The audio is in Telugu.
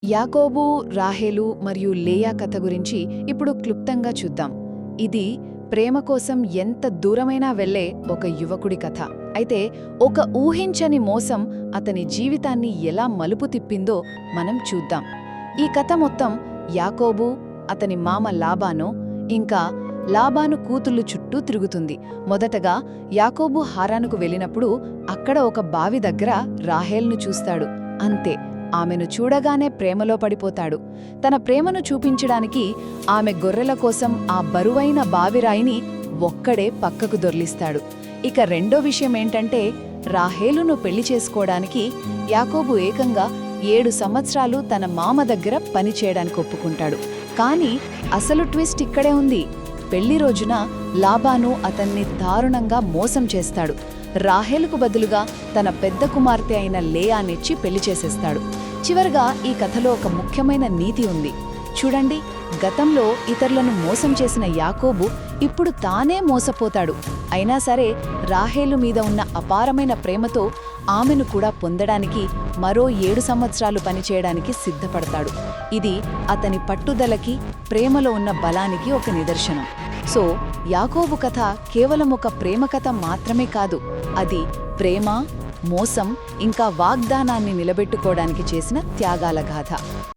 యాకోబు, రాహేలు మరియు లేయా కథ గురించి ఇప్పుడు క్లుప్తంగా చూద్దాం. ఇది ప్రేమ కోసం ఎంత దూరమైనా వెళ్లే ఒక యువకుడి కథ. అయితే ఒక ఊహించని మోసం అతని జీవితాన్ని ఎలా మలుపు తిప్పిందో మనం చూద్దాం. ఈ కథ మొత్తం యాకోబు, అతని మామ లాబాను, ఇంకా లాబాను కూతుళ్ళు చుట్టూ తిరుగుతుంది. మొదటగా యాకోబు హారానుకు వెళ్ళినప్పుడు అక్కడ ఒక బావి దగ్గర రాహేల్ను చూస్తాడు. అంతే, ఆమెను చూడగానే ప్రేమలో పడిపోతాడు. తన ప్రేమను చూపించడానికి ఆమె గొర్రెల కోసం ఆ బరువైన బావిరాయిని ఒక్కడే పక్కకు దొర్లిస్తాడు. ఇక రెండో విషయమేంటంటే, రాహేలును పెళ్లి చేసుకోవడానికి యాకోబు ఏకంగా 7 సంవత్సరాలు తన మామ దగ్గర పనిచేయడానికి ఒప్పుకుంటాడు. కానీ అసలు ట్విస్ట్ ఇక్కడే ఉంది. పెళ్లి రోజున లాబాను అతన్ని దారుణంగా మోసం చేస్తాడు. రాహేలుకు బదులుగా తన పెద్ద కుమార్తె అయిన లేయానిచ్చి పెళ్లి చేసేస్తాడు. చివరగా ఈ కథలో ఒక ముఖ్యమైన నీతి ఉంది. చూడండి, గతంలో ఇతరులను మోసం చేసిన యాకోబు ఇప్పుడు తానే మోసపోతాడు. అయినా సరే రాహేలు మీద ఉన్న అపారమైన ప్రేమతో ఆమెను కూడా పొందడానికి మరో 7 సంవత్సరాలు పనిచేయడానికి సిద్ధపడతాడు. ఇది అతని పట్టుదలకి, ప్రేమలో ఉన్న బలానికి ఒక నిదర్శనం. సో యాకోబు కథ కేవలం ఒక ప్రేమ కథ మాత్రమే కాదు, అది ప్రేమ, మోసం, ఇంకా వాగ్దానాన్ని నిలబెట్టుకోవడానికి చేసిన త్యాగాల గాథ.